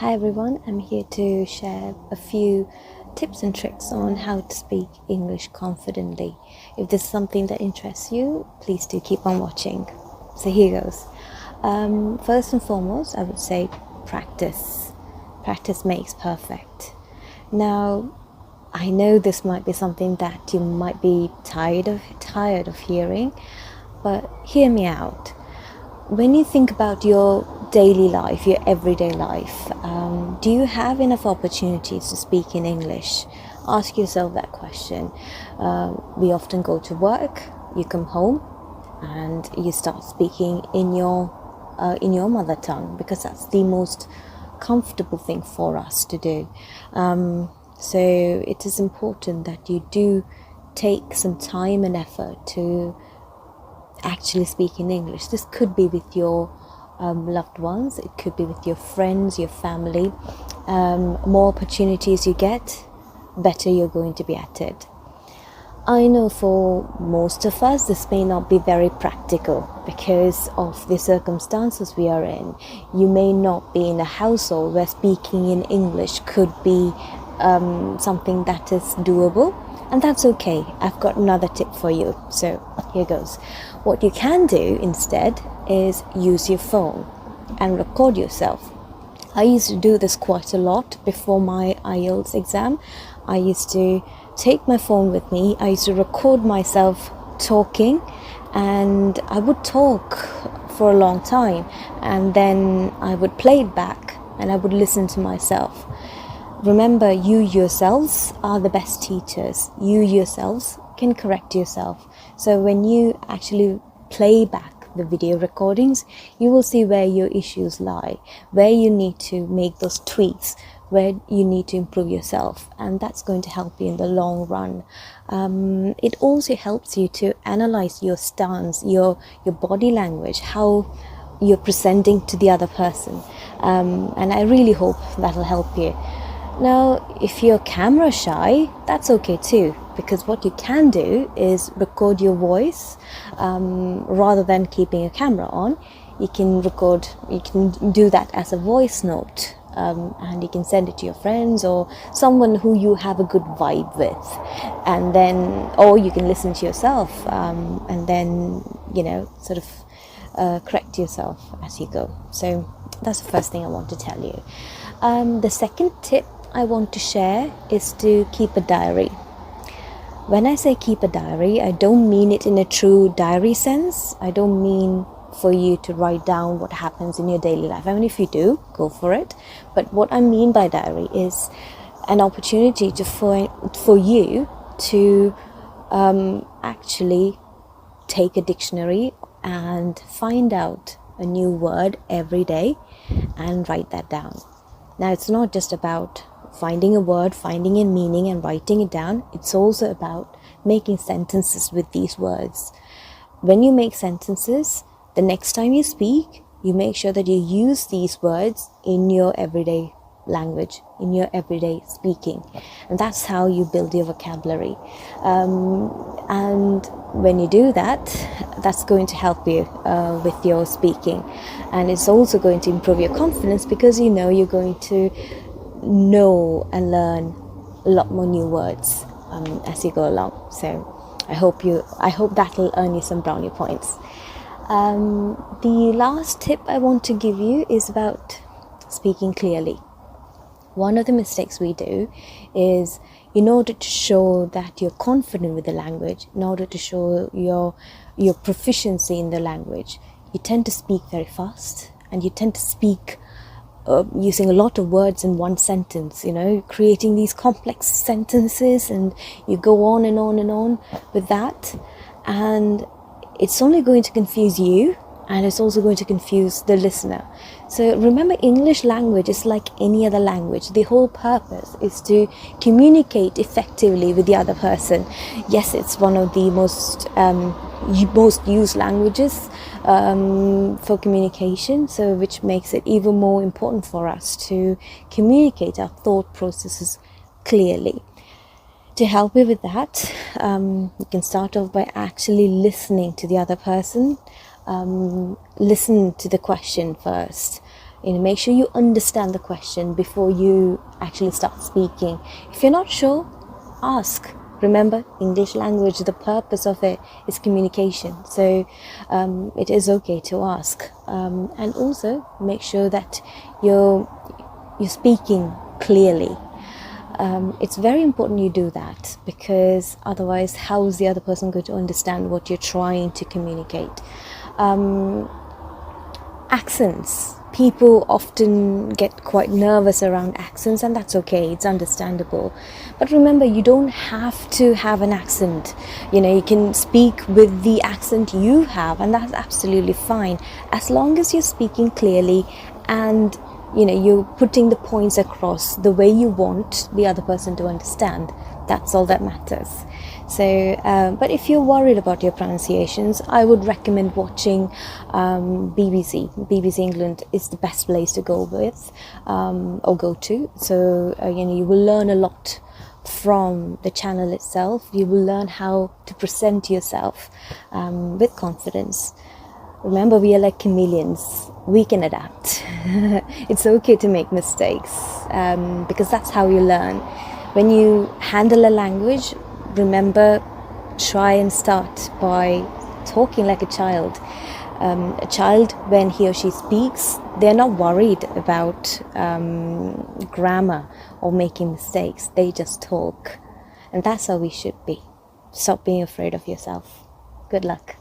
Hi everyone, I'm here to share a few tips and tricks on how to speak English confidently. If this is something that interests you, please do keep on watching. So here goes. First and foremost, I would say practice. Practice makes perfect. Now, I know this might be something that you might be tired of hearing, but hear me out. When you think about your daily life, your everyday life, do you have enough opportunities to speak in English? Ask yourself that question. We often go to work, you come home, and you start speaking in your mother tongue because that's the most comfortable thing for us to do. So it is important that you do take some time and effort to actually speak in English. This could be with your loved ones, it could be with your friends, your family. More opportunities you get, better you're going to be at it. I know for most of us this may not be very practical because of the circumstances we are in. You may not be in a household where speaking in English could be something that is doable, and that's okay. I've got another tip for you, so here goes. What you can do instead is use your phone and record yourself. I used to do this quite a lot before my IELTS exam. I used to take my phone with me. I used to record myself talking, and I would talk for a long time, and then I would play it back and I would listen to myself. Remember, you yourselves are the best teachers. You yourselves can correct yourself. So when you actually play back the video recordings, you will see where your issues lie, where you need to make those tweaks, where you need to improve yourself, and that's going to help you in the long run. It also helps you to analyze your stance, your body language, how you're presenting to the other person, and I really hope that'll help you. Now, if you're camera shy, that's okay too, because what you can do is record your voice rather than keeping a camera on. You can do that as a voice note, and you can send it to your friends or someone who you have a good vibe with, and then, or you can listen to yourself and then, sort of correct yourself as you go. So that's the first thing I want to tell you. The second tip I want to share is to keep a diary. When I say keep a diary, I don't mean it in a true diary sense. I don't mean for you to write down what happens in your daily life. I mean, if you do, go for it. But what I mean by diary is an opportunity for you to actually take a dictionary and find out a new word every day and write that down. Now, it's not just about finding a word, finding a meaning and writing it down. It's also about making sentences with these words. When you make sentences, the next time you speak, you make sure that you use these words in your everyday language, in your everyday speaking, and that's how you build your vocabulary. And when you do that, that's going to help you with your speaking, and it's also going to improve your confidence because you're going to know and learn a lot more new words as you go along. So I hope that'll earn you some brownie points. The last tip I want to give you is about speaking clearly. One of the mistakes we do is, in order to show that you're confident with the language, in order to show your proficiency in the language, you tend to speak very fast, and you tend to speak using a lot of words in one sentence, creating these complex sentences, and you go on and on and on with that, and it's only going to confuse you, and it's also going to confuse the listener. So remember, English language is like any other language. The whole purpose is to communicate effectively with the other person. Yes, it's one of the most used languages for communication, so which makes it even more important for us to communicate our thought processes clearly. To help you with that, you can start off by actually listening to the other person. Listen to the question first. Make sure you understand the question before you actually start speaking. If you're not sure, ask. Remember, English language, the purpose of it is communication. So it is okay to ask. And also make sure that you're speaking clearly. It's very important you do that, because otherwise, how is the other person going to understand what you're trying to communicate? Accents. People often get quite nervous around accents, and that's okay, it's understandable. But remember, you don't have to have an accent. You can speak with the accent you have, and that's absolutely fine, as long as you're speaking clearly and you're putting the points across the way you want the other person to understand. That's all that matters. So but if you're worried about your pronunciations, I would recommend watching BBC England is the best place to go with or go to. So you will learn a lot from the channel itself. You will learn how to present yourself with confidence. Remember, we are like chameleons. We can adapt. It's okay to make mistakes, because that's how you learn. When you handle a language, remember, try and start by talking like a child. A child, when he or she speaks, they're not worried about grammar or making mistakes. They just talk. And that's how we should be. Stop being afraid of yourself. Good luck.